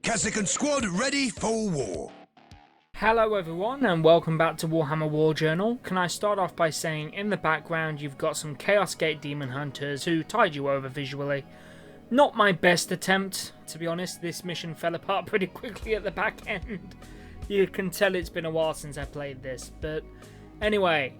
Kasich Squad ready for war. Hello everyone and welcome back to Warhammer War Journal. Can I start off by saying in the background you've got some Chaos Gate Demon Hunters who tied you over visually. Not my best attempt, to be honest. This mission fell apart pretty quickly at the back end. You can tell it's been a while since I played this, but anyway,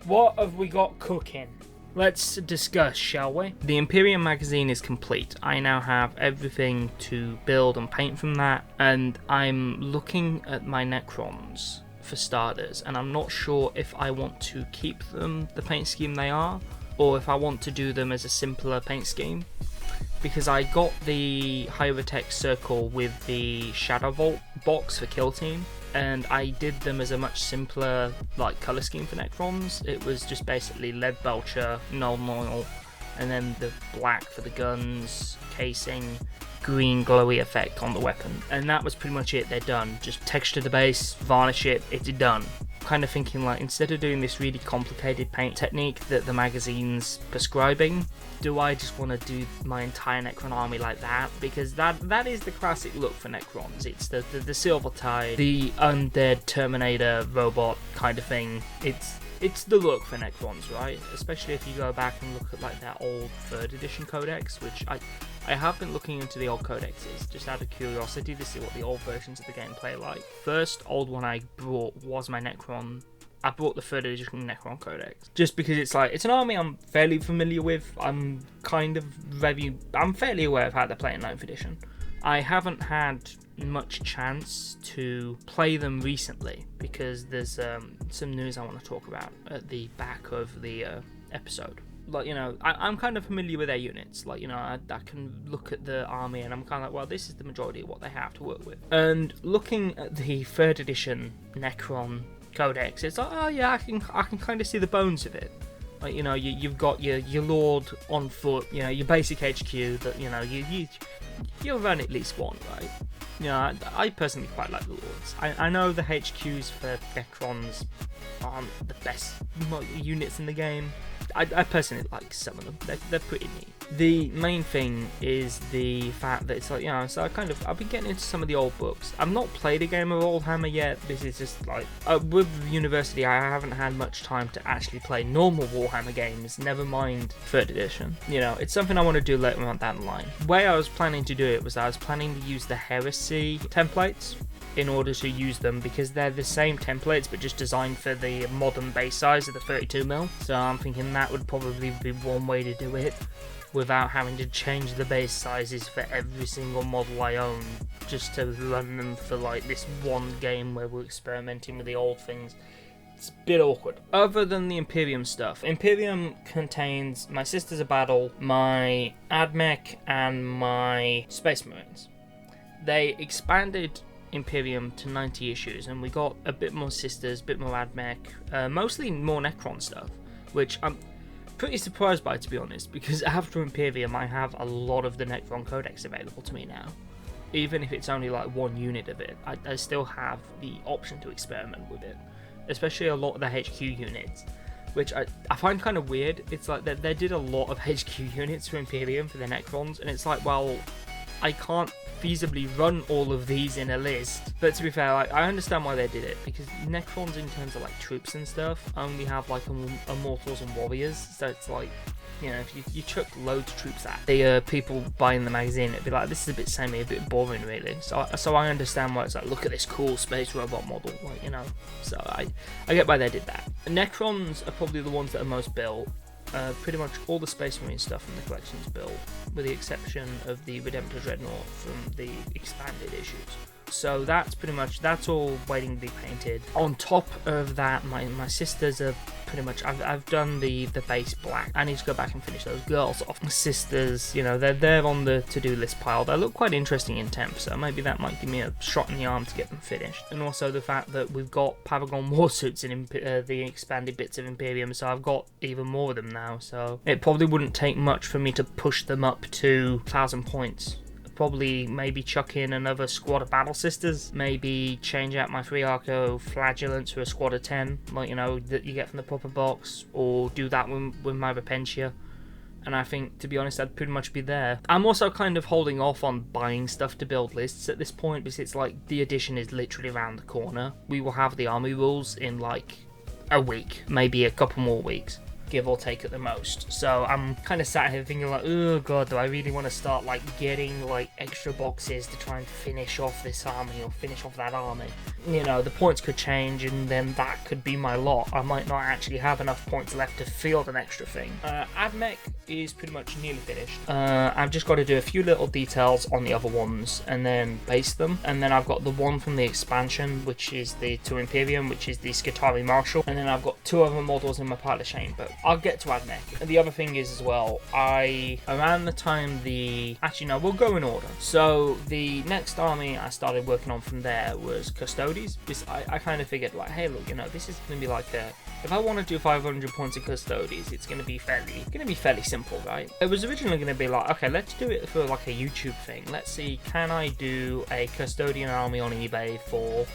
what have we got cooking? Let's discuss, shall we? The Imperium magazine is complete. I now have everything to build and paint from that, and I'm looking at my Necrons for starters, and I'm not sure if I want to keep them the paint scheme they are, or if I want to do them as a simpler paint scheme. Because I got the Hierotech Circle with the Shadow Vault box for Kill Team, and I did them as a much simpler colour scheme for Necrons. It was just basically lead belcher, null oil, and then the black for the guns, casing, green glowy effect on the weapon. And that was pretty much it, they're done. Just texture the base, varnish it, it's done. Kind of thinking instead of doing this really complicated paint technique that the magazine's prescribing, do I just want to do my entire Necron army like that? Because that is the classic look for Necrons. It's the silver tide, the undead Terminator robot kind of thing. It's the look for Necrons, right? Especially if you go back and look at that old 3rd edition codex, which I have been looking into the old codexes just out of curiosity to see what the old versions of the game play like. First old one I brought was my Necron. I brought the 3rd edition Necron codex just because it's an army I'm fairly familiar with. I'm fairly aware of how to play in 9th edition. I haven't had much chance to play them recently because there's some news I want to talk about at the back of the episode. I'm kind of familiar with their units. I can look at the army and I'm kind of well, this is the majority of what they have to work with. And looking at the 3rd edition Necron codex, it's oh yeah, I can kind of see the bones of it. You've got your Lord on foot, your basic HQ that you'll run at least one, right? I personally quite like the Lords. I know the HQs for Necrons aren't the best units in the game. I personally like some of them. They're pretty neat. The main thing is the fact that it's so I've been getting into some of the old books. I've not played a game of Warhammer yet. This is just with university, I haven't had much time to actually play normal Warhammer games, never mind 3rd edition. It's something I want to do later on down the line. The way I was planning to do it was I was planning to use the Heresy templates in order to use them because they're the same templates but just designed for the modern base size of the 32mm. So I'm thinking that would probably be one way to do it without having to change the base sizes for every single model I own just to run them for this one game where we're experimenting with the old things. It's a bit awkward. Other than the Imperium stuff, Imperium contains my Sisters of Battle, my Admech, and my Space Marines. They expanded Imperium to 90 issues and we got a bit more Sisters, a bit more Admech, mostly more Necron stuff, which I'm pretty surprised by, to be honest, because after Imperium I have a lot of the Necron Codex available to me now. Even if it's only one unit of it, I still have the option to experiment with it, especially a lot of the HQ units, which I find kind of weird. It's they did a lot of HQ units for Imperium for the Necrons, and it's well, I can't feasibly run all of these in a list. But to be fair, I understand why they did it, because Necrons in terms of troops and stuff only have Immortals and Warriors, so it's if you chuck loads of troops at the people buying the magazine, it'd be this is a bit samey, a bit boring really. So I understand why it's look at this cool space robot model, so I get why they did that. Necrons are probably the ones that are most built. Pretty much all the Space Marine stuff in the collection's built, with the exception of the Redemptor Dreadnought from the expanded issues. So that's all waiting to be painted. On top of that, my sisters are pretty much, I've done the base black. I need to go back and finish those girls off. My sisters, they're on the to-do list pile. They look quite interesting in temp, so maybe that might give me a shot in the arm to get them finished. And also the fact that we've got Paragon warsuits in the expanded bits of Imperium, so I've got even more of them now, so it probably wouldn't take much for me to push them up to 1,000 points. Probably maybe chuck in another squad of Battle Sisters, maybe change out my 3 Arco Flagellants for a squad of 10, that you get from the proper box, or do that with my Repentia. and I think, to be honest, I'd pretty much be there. I'm also kind of holding off on buying stuff to build lists at this point, because it's like the edition is literally around the corner. We will have the army rules in like a week, maybe a couple more weeks, give or take at the most. So I'm kind of sat here thinking like, oh god, do I really want to start like getting like extra boxes to try and finish off this army or finish off that army? You know, the points could change, and then that could be my lot. I might not actually have enough points left to field an extra thing. Admech is pretty much nearly finished. I've just got to do a few little details on the other ones and then base them. And then I've got the one from the expansion, which is the 2 Imperium, which is the Skitarii Marshal. And then I've got 2 other models in my pilot chain, but I'll get to Admech. And the other thing is as well, around the time actually no, we'll go in order. So the next army I started working on from there was Custodians. Because I kind of figured like, hey look, you know, this is going to be like if I want to do 500 points of Custodians, it's going to be fairly simple, right? It was originally going to be like, okay, let's do it for like a YouTube thing. Let's see, can I do a Custodian army on eBay for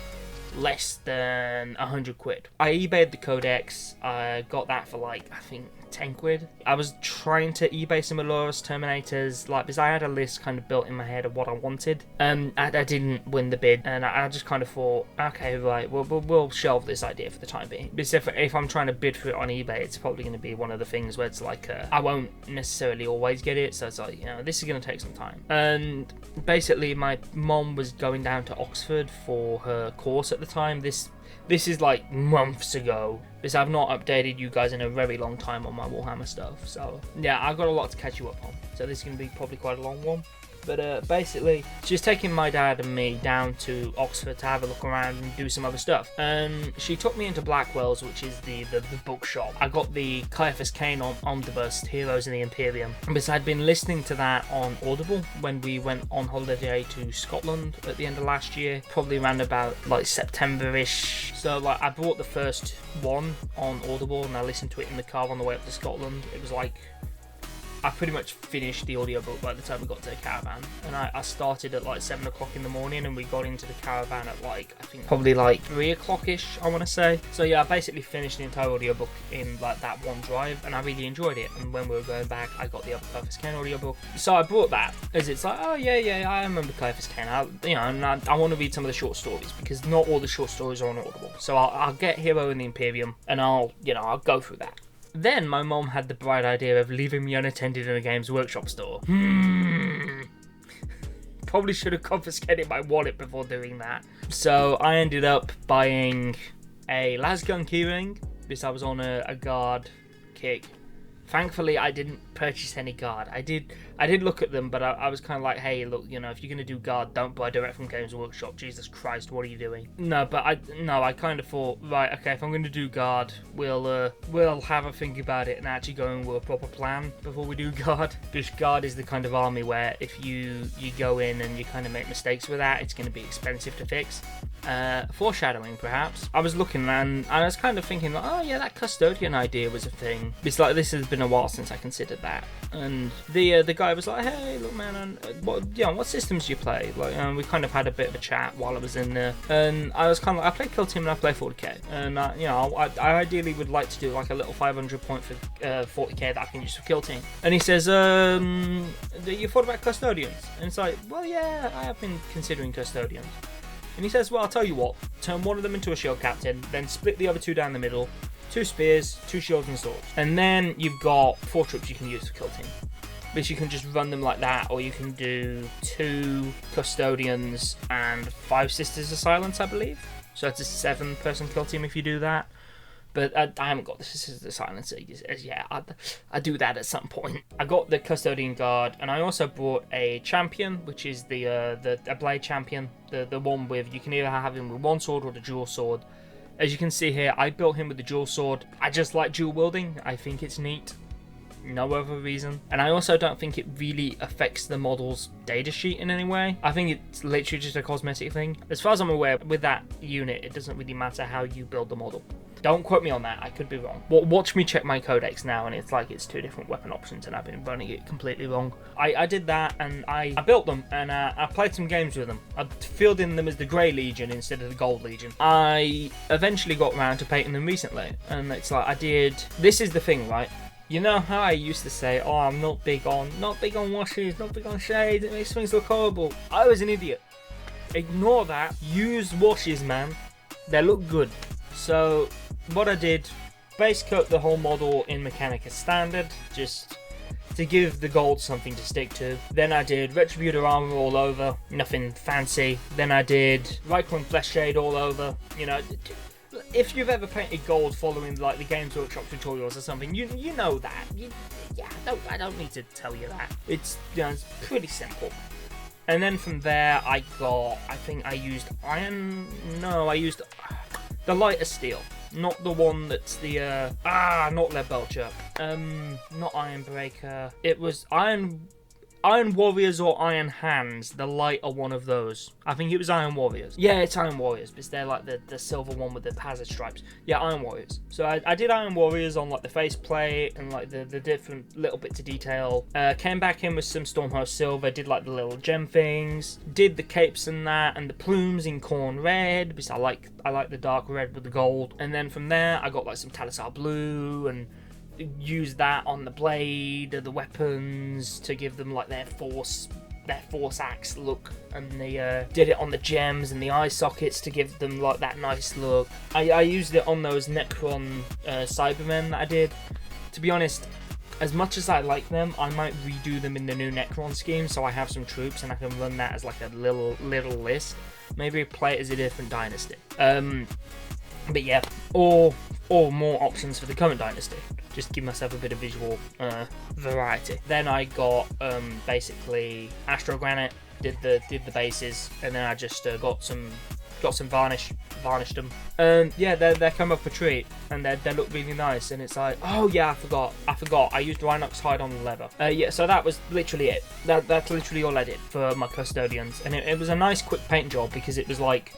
less than 100 quid? I eBayed the Codex. I got that for like, I think 10 quid. I was trying to eBay some Alurus Terminators, like, because I had a list kind of built in my head of what I wanted. I didn't win the bid, and I just kind of thought, okay, right, we'll shelve this idea for the time being. Because if I'm trying to bid for it on eBay, it's probably going to be one of the things where it's like, I won't necessarily always get it, so it's like, you know, this is going to take some time. And basically, my mom was going down to Oxford for her course at the time. This is like months ago, because I've not updated you guys in a very long time on my Warhammer stuff. So yeah, I've got a lot to catch you up on. So this is going to be probably quite a long one. But basically, she's taking my dad and me down to Oxford to have a look around and do some other stuff. And she took me into Blackwell's, which is the bookshop. I got the Caiaphas Cain omnibus, Heroes in the Imperium, because I'd been listening to that on Audible when we went on holiday to Scotland at the end of last year, probably around about like September-ish. So like I bought the first one on Audible and I listened to it in the car on the way up to Scotland. It was like, I pretty much finished the audiobook by the time we got to the caravan, and I started at like 7 o'clock in the morning, and we got into the caravan at like, I think probably like 3 o'clock-ish, I want to say. So yeah, I basically finished the entire audiobook in like that one drive, and I really enjoyed it. And when we were going back, I got the other Caiaphas Cain audiobook, so I brought that, as it's like, oh yeah, I remember Caiaphas Cain. And I want to read some of the short stories, because not all the short stories are on Audible. So I'll get Hero in the Imperium, and I'll go through that. Then my mom had the bright idea of leaving me unattended in a Games Workshop store. Probably should have confiscated my wallet before doing that. So I ended up buying a lasgun keyring, because I was on a guard kick. Thankfully, I didn't purchase any guard. I did look at them, but I was kind of like, hey, look, you know, if you're going to do guard, don't buy direct from Games Workshop. Jesus Christ, what are you doing? No, but I kind of thought, right, okay, if I'm going to do guard, we'll have a think about it and actually go in with a proper plan before we do guard. Because guard is the kind of army where if you go in and you kind of make mistakes with that, it's going to be expensive to fix. Foreshadowing, perhaps. I was looking and I was kind of thinking, like, oh yeah, that custodian idea was a thing. It's like, this has been a while since I considered that. And the guy was like, hey, look, man, what systems do you play? Like, we kind of had a bit of a chat while I was in there, and I was kind of like, I play Kill Team and I play 40k, and I ideally would like to do like a little 500 point for 40k that I can use for Kill Team. And he says, you thought about custodians? And it's like, well, yeah, I have been considering custodians. And he says, well, I'll tell you what, turn one of them into a shield captain, then split the other two down the middle, 2 spears, 2 shields and swords. And then you've got 4 troops you can use for Kill Team. Because you can just run them like that, or you can do 2 custodians and 5 Sisters of Silence, I believe. So it's a 7-person Kill Team if you do that. But I haven't got the Sisters of Silence as yet. I do that at some point. I got the Custodian Guard, and I also bought a champion, which is a blade champion. The one with, you can either have him with 1 sword or the dual sword. As you can see here, I built him with the dual sword. I just like dual wielding. I think it's neat. No other reason. And I also don't think it really affects the model's data sheet in any way. I think it's literally just a cosmetic thing. As far as I'm aware, with that unit, it doesn't really matter how you build the model. Don't quote me on that, I could be wrong. Watch me check my codex now, and it's like it's 2 different weapon options, and I've been running it completely wrong. I did that, and I built them, and I played some games with them. I filled in them as the Grey Legion instead of the Gold Legion. I eventually got around to painting them recently, and it's like this is the thing, right? You know how I used to say, oh, I'm not big on washes, not big on shades, it makes things look horrible. I was an idiot. Ignore that. Use washes, man. They look good. So what I did, base coat the whole model in Mechanica Standard, just to give the gold something to stick to. Then I did Retributor armor all over, nothing fancy. Then I did Ryclone Flesh Shade all over. You know, if you've ever painted gold following like the Games Workshop tutorials or something, you know that. I don't need to tell you that. It's, you know, it's pretty simple. And then from there, I used the lighter steel, not the one that's the not Lead Belcher, not Iron Breaker. It was Iron Warriors or Iron Hands, the lighter one of those. I think it was Iron Warriors. Yeah, it's Iron Warriors, because they're like the silver one with the hazard stripes. Yeah, Iron Warriors. So I did Iron Warriors on like the faceplate and like the different little bits of detail. Came back in with some Stormhost Silver, did like the little gem things, did the capes and that, and the plumes in corn red, because I like the dark red with the gold. And then from there, I got like some Talisar blue and use that on the blade, the weapons, to give them like their force axe look, and they did it on the gems and the eye sockets to give them like that nice look. I used it on those Necron Cybermen that I did. To be honest, as much as I like them, I might redo them in the new Necron scheme, so I have some troops and I can run that as like a little list. Maybe play it as a different dynasty. But yeah, or more options for the current dynasty. Just give myself a bit of visual variety. Then I got basically Astro Granite, did the bases, and then I just got some varnish, varnished them. Yeah, they're come up a treat, and they look really nice. And it's like, oh yeah, I forgot. I used Rhinox hide on the leather. Yeah, so that was literally it. That's literally all I did for my custodians, and it was a nice quick paint job, because it was like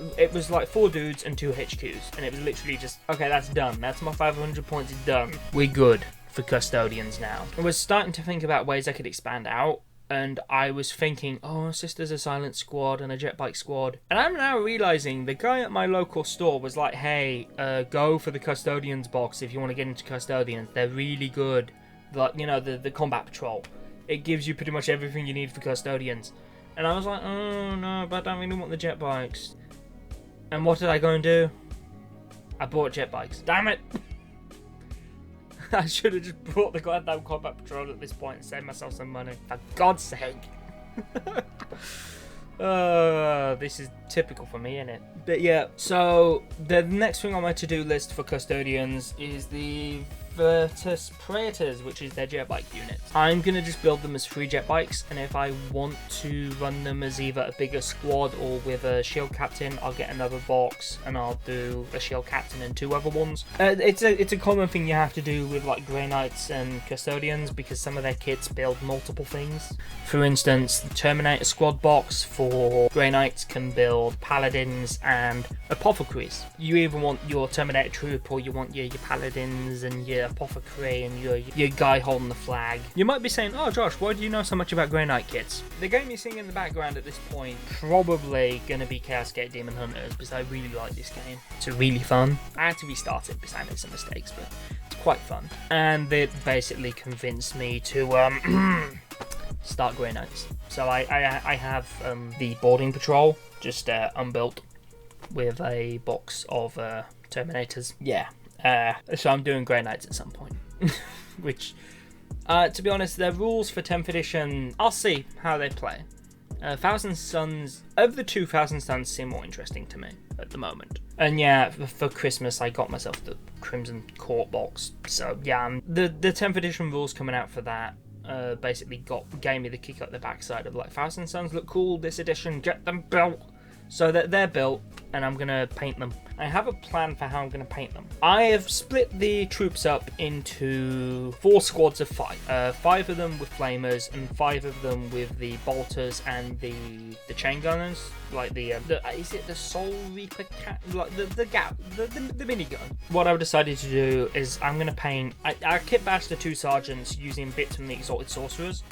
4 dudes and 2 HQs, and it was literally just, okay, that's done. That's my 500 points is done. We're good for custodians now. I was starting to think about ways I could expand out. And I was thinking, oh, Sister's a silent squad and a jet bike squad. And I'm now realizing the guy at my local store was like, hey, go for the custodians box if you want to get into custodians. They're really good. Like, you know, the combat patrol. It gives you pretty much everything you need for custodians. And I was like, oh no, but I don't really want the jet bikes. And what did I go and do? I bought jet bikes. Damn it! I should have just brought the goddamn combat patrol at this point and saved myself some money. For God's sake. This is typical for me, innit? But yeah, so the next thing on my to-do list for custodians is the Virtus Praetors, which is their jet bike unit. I'm going to just build them as 3 jet bikes, and if I want to run them as either a bigger squad or with a shield captain, I'll get another box and I'll do a shield captain and 2 other ones. It's a common thing you have to do with like Grey Knights and Custodians, because some of their kits build multiple things. For instance, the Terminator squad box for Grey Knights can build Paladins and Apothecaries. You either want your Terminator troop, or you want your Paladins and your Apothecary and your guy holding the flag. You might be saying, oh Josh, why do you know so much about Grey Knight kits? The game you're seeing in the background at this point probably gonna be Chaos Gate Demon Hunters, because I really like this game. It's really fun. I had to restart it because I made some mistakes, but it's quite fun. And they basically convinced me to start Grey Knights. So I have the boarding patrol just unbuilt with a box of Terminators. Yeah. So I'm doing Grey Knights at some point. Which, to be honest, the rules for 10th edition, I'll see how they play. Thousand Suns, of the 2,000 Suns seem more interesting to me at the moment. And yeah, for Christmas I got myself the Crimson Court box. So yeah, the 10th edition rules coming out for that basically gave me the kick up the backside of like, Thousand Suns look cool this edition, get them built. So they're built, and I'm going to paint them. I have a plan for how I'm going to paint them. I have split the troops up into 4 squads of 5. 5 of them with flamers, and 5 of them with the bolters and the chain gunners. Like is it the Soul Reaper like the minigun? What I've decided to do is I'm going to paint. I kit bash the 2 sergeants using bits from the Exalted Sorcerers.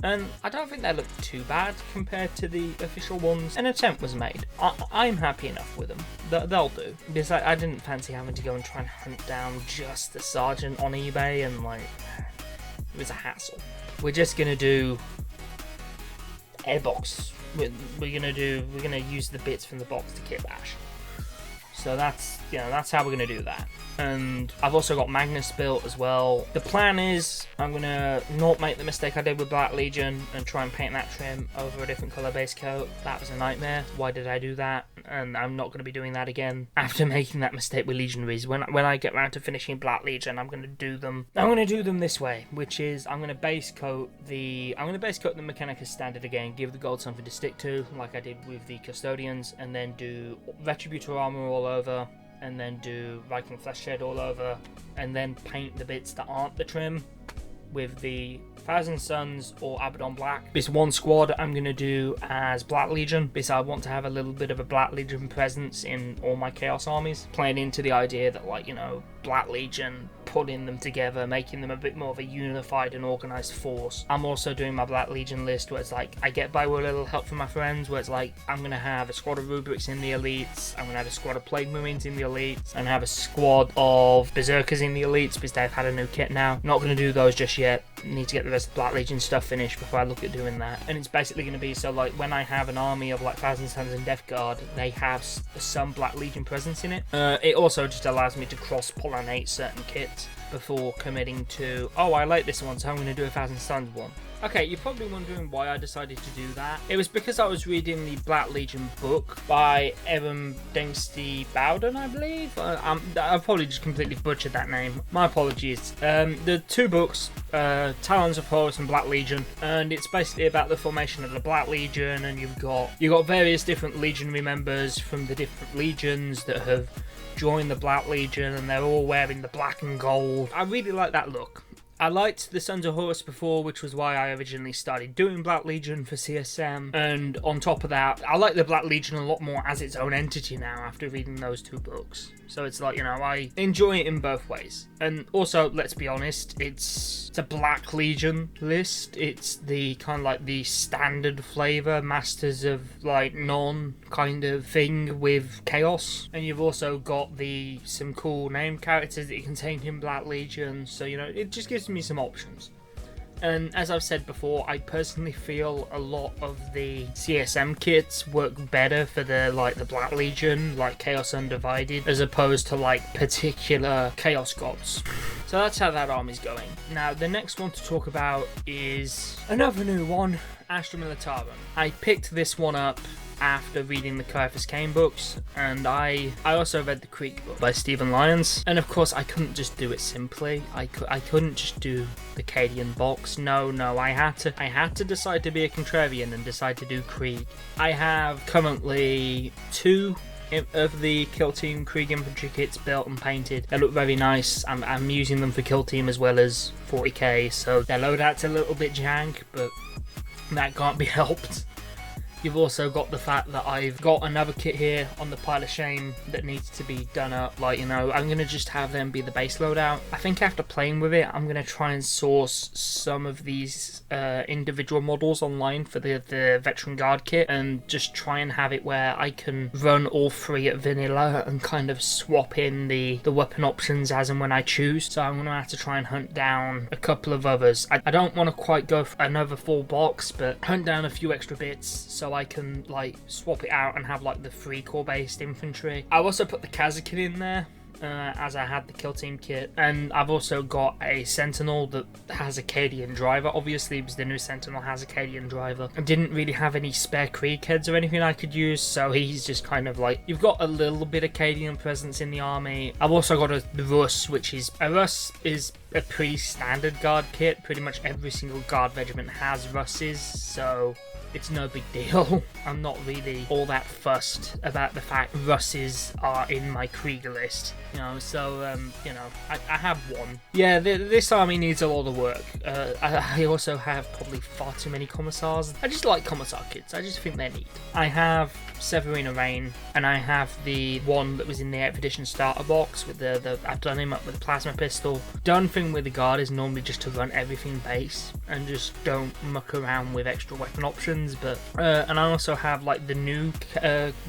And I don't think they look too bad compared to the official ones. An attempt was made. I'm happy enough with them. They'll do. Because I didn't fancy having to go and try and hunt down just the sergeant on eBay, and like, it was a hassle. We're just gonna do airbox. We're gonna use the bits from the box to kit bash. So that's how we're gonna do that. And I've also got Magnus built as well. The plan is I'm gonna not make the mistake I did with Black Legion and try and paint that trim over a different color base coat. That was a nightmare. Why did I do that? And I'm not gonna be doing that again after making that mistake with Legionaries. When I get around to finishing Black Legion, I'm gonna do them this way, which is I'm gonna base coat the Mechanicus standard again, give the gold something to stick to, like I did with the Custodians, and then do Retributor armor all over, and then do Viking Flesh Shed all over, and then paint the bits that aren't the trim with the Thousand Suns or Abaddon Black. This one squad I'm going to do as Black Legion, because I want to have a little bit of a Black Legion presence in all my Chaos armies, playing into the idea that, like, you know, Black Legion, putting them together, making them a bit more of a unified and organised force. I'm also doing my Black Legion list where it's like, I get by with a little help from my friends, where it's like, I'm going to have a squad of Rubrics in the elites, I'm going to have a squad of Plague Marines in the elites, and have a squad of Berserkers in the elites, because they've had a new kit now. Not going to do those just yet. Need to get the rest of the Black Legion stuff finished before I look at doing that. And it's basically going to be so, like, when I have an army of like Thousand Suns and Death Guard, they have some Black Legion presence in it. It also just allows me to cross-pollinate certain kits before committing to, oh, I like this one, so I'm going to do a Thousand Suns one. Okay, you're probably wondering why I decided to do that. It was because I was reading the Black Legion book by Evan Dengsti Bowden, I believe. I've probably just completely butchered that name. My apologies. The two books, Talons of Horus and Black Legion, and it's basically about the formation of the Black Legion, and you've got various different legionary members from the different legions that have joined the Black Legion, and they're all wearing the black and gold. I really like that look. I liked the Sons of Horus before, which was why I originally started doing Black Legion for CSM. And on top of that, I like the Black Legion a lot more as its own entity now after reading those two books. So it's like, you know, I enjoy it in both ways. And also, let's be honest, it's a Black Legion list. It's the kind of like the standard flavor, Masters of like None kind of thing with Chaos. And you've also got some cool name characters that you can take in Black Legion. So, you know, it just gives me some options. And as I've said before, I personally feel a lot of the CSM kits work better for the Black Legion, like Chaos Undivided, as opposed to like particular Chaos Gods. So that's how that army's going. Now, the next one to talk about is another new one, Astra Militarum. I picked this one up after reading the Caiaphas Cain books, and I also read the Creek book by Stephen Lyons, and of course I couldn't just do it simply. I couldn't just do the Cadian box. No, I had to decide to be a contrarian and decide to do Krieg. I have currently 2 of the Kill Team Krieg infantry kits built and painted. They look very nice. I'm using them for Kill Team as well as 40k, so their loadout's a little bit jank, but that can't be helped. You've also got the fact that I've got another kit here on the pile of shame that needs to be done up. Like, you know, I'm going to just have them be the base loadout. I think after playing with it, I'm going to try and source some of these individual models online for the Veteran Guard kit, and just try and have it where I can run all 3 at vanilla and kind of swap in the weapon options as and when I choose. So I'm going to have to try and hunt down a couple of others. I don't want to quite go for another full box, but hunt down a few extra bits so I can like swap it out and have like the 3 core based infantry. I also put the Kazakin in there as I had the Kill Team kit, and I've also got a Sentinel that has a Cadian driver, obviously, because the new Sentinel has a Cadian driver. I didn't really have any spare Krieg heads or anything I could use, so he's just kind of like, you've got a little bit of Cadian presence in the army. I've also got a Russ, which is a pretty standard guard kit. Pretty much every single guard regiment has Russes, so it's no big deal. I'm not really all that fussed about the fact Russes are in my Krieger list, you know, so, you know, I have one. Yeah, this army needs a lot of work. I also have probably far too many Commissars. I just like Commissar kits, I just think they're neat. I have Severina Rain, and I have the one that was in the 8th edition starter box with I've done him up with the plasma pistol. Don't thing with the guard is normally just to run everything base and just don't muck around with extra weapon options. But and I also have like the new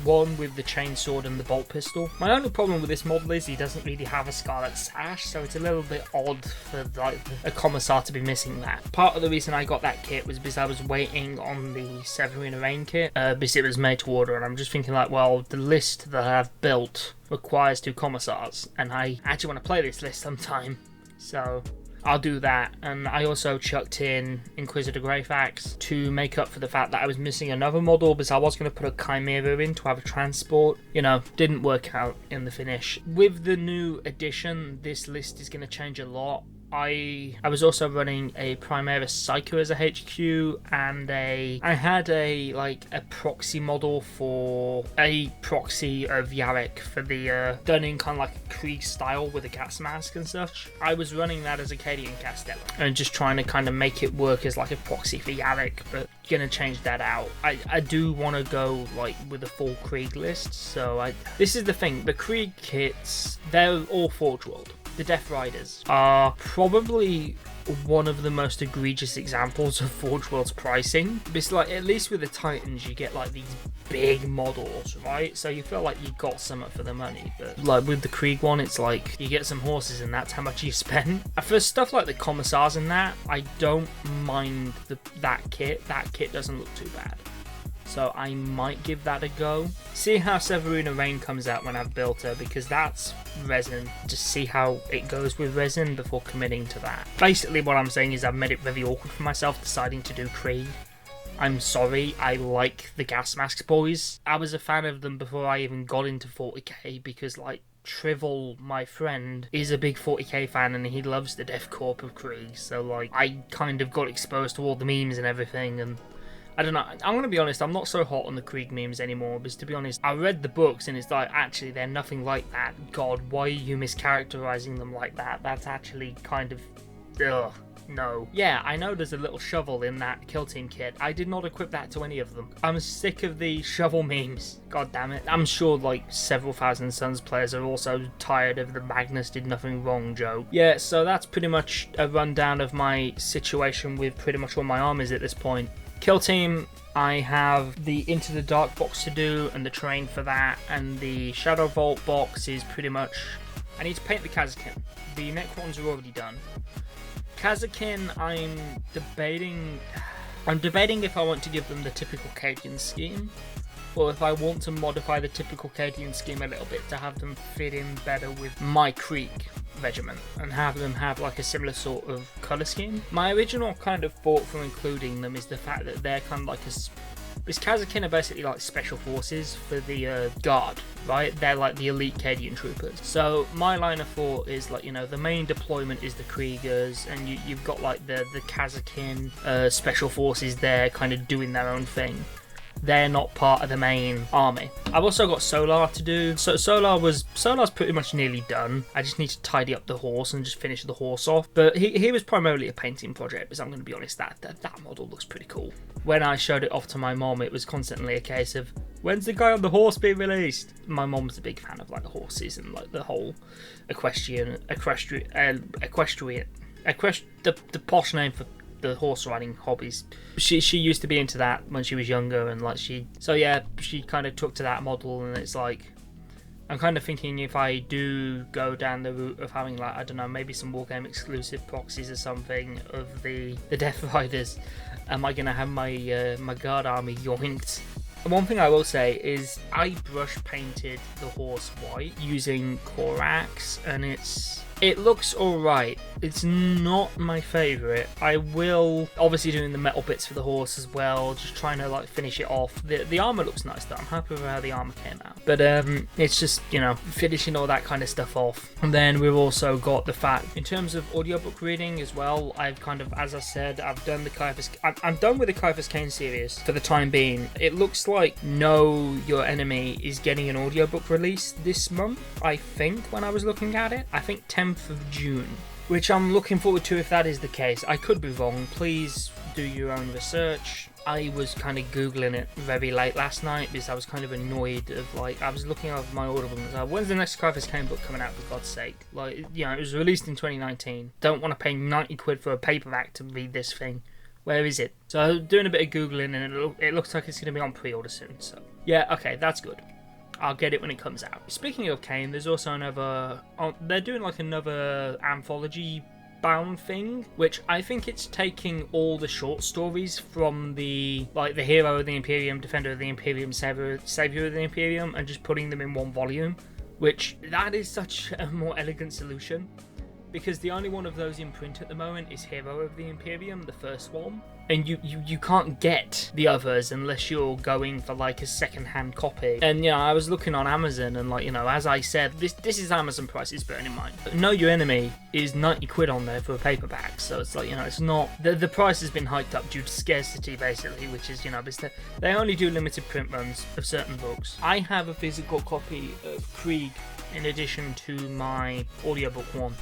one with the chainsword and the bolt pistol. My only problem with this model is he doesn't really have a scarlet sash, so it's a little bit odd for like a commissar to be missing that. Part of the reason I got that kit was because I was waiting on the Severina Rain kit because it was made to order, and I'm just thinking like, well, the list that I've built requires 2 commissars, and I actually want to play this list sometime, so I'll do that. And I also chucked in Inquisitor Greyfax to make up for the fact that I was missing another model, because I was going to put a Chimera in to have a transport. You know, didn't work out in the finish. With the new edition, this list is going to change a lot. I was also running a Primaris Psycho as a HQ, and I had a proxy model for a proxy of Yarrick for the done in kind of like a Krieg style with a gas mask and such. I was running that as a Cadian Castellan and just trying to kind of make it work as like a proxy for Yarrick, but gonna change that out. I do want to go like with a full Krieg list, so this is the thing, the Krieg kits, they're all Forge World. The Death Riders are probably one of the most egregious examples of Forge World's pricing. It's like, at least with the Titans, you get like these big models, right? So you feel like you got something for the money. But like with the Krieg one, it's like you get some horses and that's how much you spend. For stuff like the Commissars and that, I don't mind that kit. That kit doesn't look too bad. So I might give that a go. See how Severina Rain comes out when I've built her, because that's resin. Just see how it goes with resin before committing to that. Basically what I'm saying is I've made it very awkward for myself deciding to do Krieg. I'm sorry, I like the Gas Mask boys. I was a fan of them before I even got into 40k, because like Trivel, my friend, is a big 40k fan and he loves the Death Corp of Krieg. So like I kind of got exposed to all the memes and everything, and I don't know, I'm going to be honest, I'm not so hot on the Krieg memes anymore, because to be honest, I read the books and it's like, actually, they're nothing like that. God, why are you mischaracterizing them like that? That's actually kind of, ugh, no. Yeah, I know there's a little shovel in that Kill Team kit. I did not equip that to any of them. I'm sick of the shovel memes. God damn it. I'm sure like several Thousand Suns players are also tired of the Magnus did nothing wrong joke. Yeah, so that's pretty much a rundown of my situation with pretty much all my armies at this point. Kill Team, I have the Into the Dark box to do and the terrain for that, and the Shadow Vault box is pretty much, I need to paint the Kazakin. The Necrons are already done. Kazakin, I'm debating if I want to give them the typical Cadian scheme, or if I want to modify the typical Cadian scheme a little bit to have them fit in better with my Krieg regiment and have them have like a similar sort of colour scheme. My original kind of thought for including them is the fact that they're kind of like this Kazakin are basically like special forces for the guard, right? They're like the elite Cadian troopers. So my line of thought is like, you know, the main deployment is the Kriegers, and you've got like the Kazakin special forces there kind of doing their own thing. They're not part of the main army. I've also got Solar to do. So Solar's pretty much nearly done. I just need to tidy up the horse and just finish the horse off. But he was primarily a painting project, because I'm going to be honest, that model looks pretty cool. When I showed it off to my mom, it was constantly a case of, when's the guy on the horse being released? My mom's a big fan of like the horses and like the whole the posh name for the horse riding hobbies. She used to be into that when she was younger, and like she kind of took to that model, and it's like, I'm kind of thinking if I do go down the route of having like, I don't know, maybe some Wargame exclusive proxies or something of the Death Riders, am I gonna have my my guard army yoinked? And one thing I will say is I brush painted the horse white using Corax, and it looks alright. It's not my favourite. I will obviously doing the metal bits for the horse as well, just trying to like finish it off. The armour looks nice though. I'm happy with how the armour came out. But it's just, you know, finishing all that kind of stuff off. And then we've also got the fact, in terms of audiobook reading as well, I've kind of, as I said, I've done the Caiaphas, I'm done with the Caiaphas Cain series for the time being. It looks like Know Your Enemy is getting an audiobook release this month, I think, when I was looking at it. I think 10th of June, which I'm looking forward to if that is the case. I could be wrong. Please do your own research. I was kind of Googling it very late last night because I was kind of annoyed of, like, I was looking over my Audible and I was like, when's the next Skyfist Kane book coming out, for God's sake? Like, you know, it was released in 2019. Don't want to pay 90 quid for a paperback to read this thing. Where is it? So I was doing a bit of Googling and it looks like it's going to be on pre-order soon. So yeah, okay, that's good. I'll get it when it comes out. Speaking of Kane, there's also another... they're doing like another anthology bound thing, which I think it's taking all the short stories from the Hero of the Imperium, Defender of the Imperium, Savior of the Imperium, and just putting them in one volume, which that is such a more elegant solution, because the only one of those in print at the moment is Hero of the Imperium, the first one, and you can't get the others unless you're going for like a second-hand copy. And you know, I was looking on Amazon, and like, you know, as I said, this is Amazon prices, bearing in mind. Know Your Enemy is 90 quid on there for a paperback, so it's like, you know, it's not the price has been hiked up due to scarcity, basically, which is, you know, because they only do limited print runs of certain books. I have a physical copy of Krieg in addition to my audiobook one.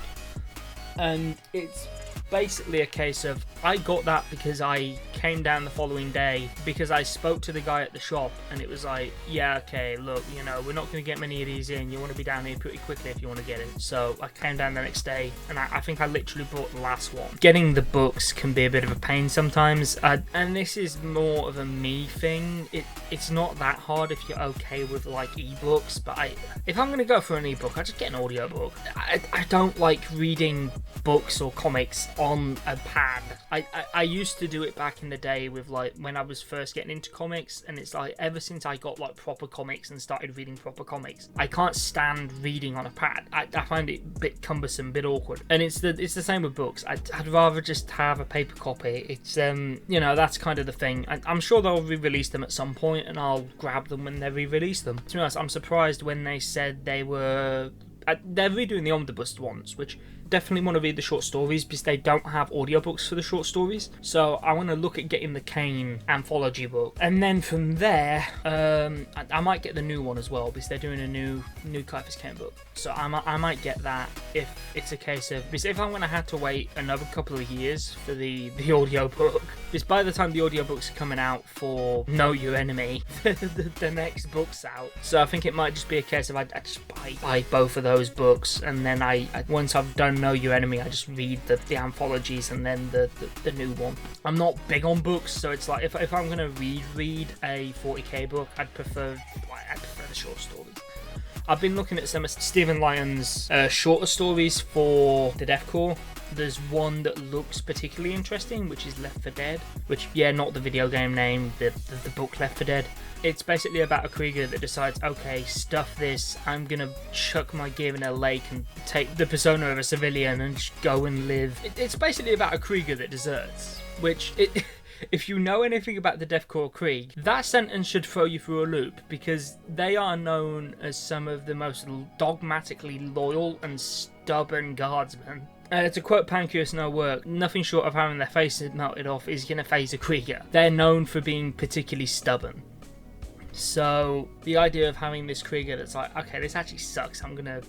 And it's basically a case of, I got that because I came down the following day because I spoke to the guy at the shop, and it was like, yeah, okay, look, you know, we're not going to get many of these in, you want to be down here pretty quickly if you want to get it. So I came down the next day, and I think I literally bought the last one. Getting the books can be a bit of a pain sometimes, and this is more of a me thing. It's not that hard if you're okay with like ebooks, but if I'm going to go for an ebook, I just get an audiobook. I don't like reading books or comics on a pad. I used to do it back in the day with, like, when I was first getting into comics, and it's like, ever since I got like proper comics and started reading proper comics, I can't stand reading on a pad. I find it a bit cumbersome, a bit awkward, and it's the same with books. I'd rather just have a paper copy. It's you know, that's kind of the thing. I'm sure they'll re-release them at some point, and I'll grab them when they re-release them. To be honest, I'm surprised when they said they're redoing the omnibus ones, which definitely want to read the short stories because they don't have audiobooks for the short stories. So I want to look at getting the Kane anthology book, and then from there I might get the new one as well, because they're doing a new Skyfist Kane book. So I might get that if it's a case of, because if I'm going to have to wait another couple of years for the audiobook, because by the time the audiobooks are coming out for Know Your Enemy, the next book's out. So I think it might just be a case of I just buy both of those books, and then once I've done Know Your Enemy, I just read the anthologies and then the new one. I'm not big on books, so it's like, if I'm going to read a 40k book, I'd prefer the short stories. I've been looking at some of Stephen Lyon's shorter stories for the Death Corps. There's one that looks particularly interesting, which is Left 4 Dead, which, yeah, not the video game name, the book Left 4 Dead. It's basically about a Krieger that decides, okay, stuff this, I'm gonna chuck my gear in a lake and take the persona of a civilian and just go and live. It's basically about a Krieger that deserts, which, if you know anything about the Death Corps Krieg, that sentence should throw you through a loop, because they are known as some of the most dogmatically loyal and stubborn guardsmen. To quote Pancreas No Work, nothing short of having their faces melted off is going to phase a Krieger. They're known for being particularly stubborn. So the idea of having this Krieger that's like, okay, this actually sucks, I'm gonna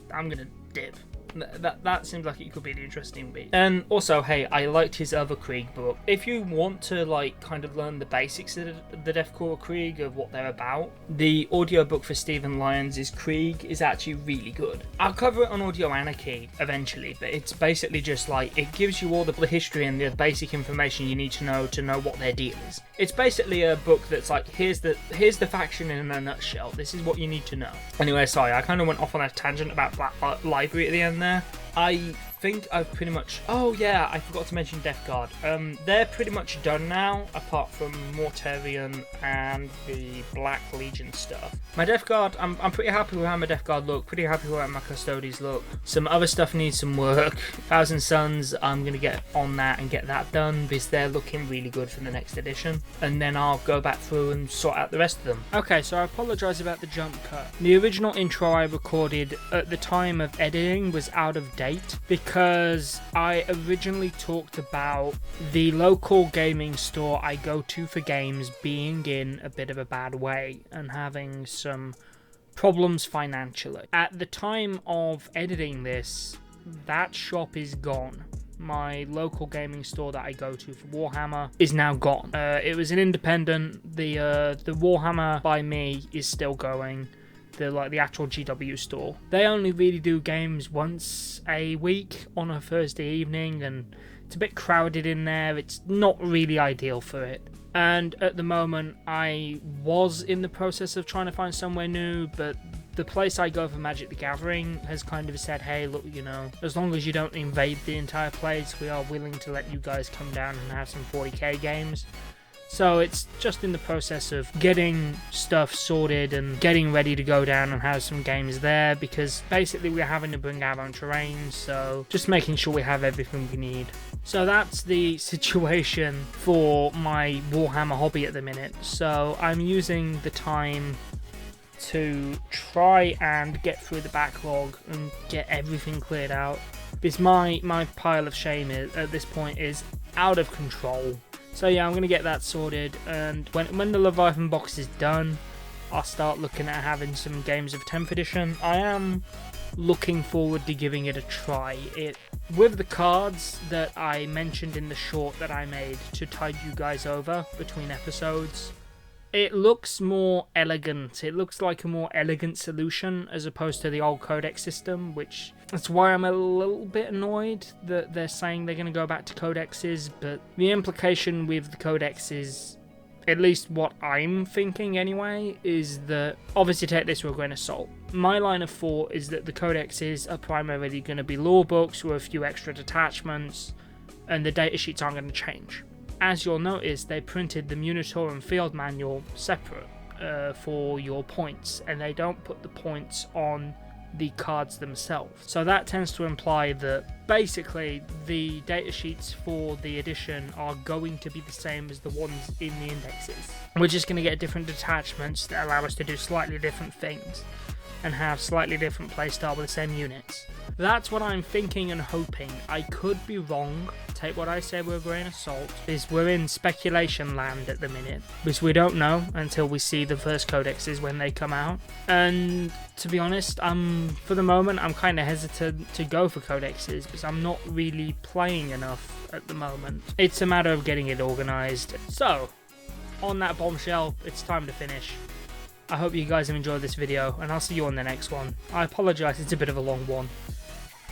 dip. That seems like it could be an interesting beat. And also, hey, I liked his other Krieg book. If you want to like kind of learn the basics of the Death Corps Krieg, of what they're about, the audiobook for Stephen Lyons' Krieg is actually really good. I'll cover it on Audio Anarchy eventually, but it's basically just like, it gives you all the history and the basic information you need to know what their deal is. It's basically a book that's like, here's the faction in a nutshell. This is what you need to know. Anyway, sorry, I kind of went off on a tangent about Black Library at the end there. I think I've pretty much... Oh yeah, I forgot to mention Death Guard. They're pretty much done now, apart from Mortarion and the Black Legion stuff. My Death Guard, I'm pretty happy with how my Death Guard look, pretty happy with how my Custodes look. Some other stuff needs some work. Thousand Suns, I'm going to get on that and get that done, because they're looking really good for the next edition. And then I'll go back through and sort out the rest of them. Okay, so I apologise about the jump cut. The original intro I recorded at the time of editing was out of date, because I originally talked about the local gaming store I go to for games being in a bit of a bad way and having some problems financially. At the time of editing this, that shop is gone. my local gaming store that I go to for Warhammer, is now gone. It was an independent. The Warhammer by me is still going. The actual GW store. They only really do games once a week on a Thursday evening, and it's a bit crowded in there. It's not really ideal for it. And at the moment, I was in the process of trying to find somewhere new, but the place I go for Magic the Gathering has kind of said, hey, look, you know, as long as you don't invade the entire place, we are willing to let you guys come down and have some 40k games. So it's just in the process of getting stuff sorted and getting ready to go down and have some games there, because basically we're having to bring our own terrain, so just making sure we have everything we need. So that's the situation for my Warhammer hobby at the minute. So I'm using the time to try and get through the backlog and get everything cleared out, because my pile of shame at this point is out of control. So yeah, I'm going to get that sorted, and when the Leviathan box is done, I'll start looking at having some games of 10th edition. I am looking forward to giving it a try. With the cards that I mentioned in the short that I made to tide you guys over between episodes, it looks more elegant. It looks like a more elegant solution as opposed to the old codex system, which that's why I'm a little bit annoyed that they're saying they're going to go back to codexes, but the implication with the codexes, at least what I'm thinking anyway, is that, obviously take this with a grain of salt, my line of thought is that the codexes are primarily going to be lore books with a few extra detachments, and the datasheets aren't going to change. As you'll notice, they printed the Munitorum and Field Manual separate for your points, and they don't put the points on the cards themselves. So that tends to imply that basically the datasheets for the edition are going to be the same as the ones in the indexes. We're just going to get different detachments that allow us to do slightly different things and have slightly different playstyle with the same units. That's what I'm thinking and hoping. I could be wrong. Take what I say with a grain of salt. Is we're in speculation land at the minute, because we don't know until we see the first codexes when they come out. And to be honest, for the moment I'm kind of hesitant to go for codexes because I'm not really playing enough at the moment. It's a matter of getting it organised. So, on that bombshell, it's time to finish. I hope you guys have enjoyed this video, and I'll see you on the next one. I apologise, it's a bit of a long one.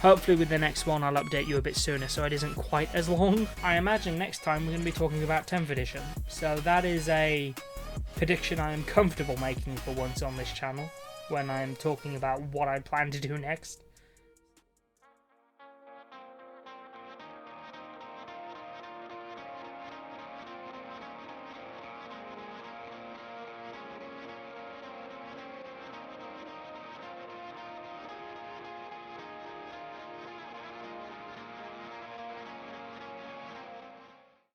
Hopefully with the next one I'll update you a bit sooner so it isn't quite as long. I imagine next time we're going to be talking about 10th edition. So that is a prediction I am comfortable making for once on this channel, when I'm talking about what I plan to do next.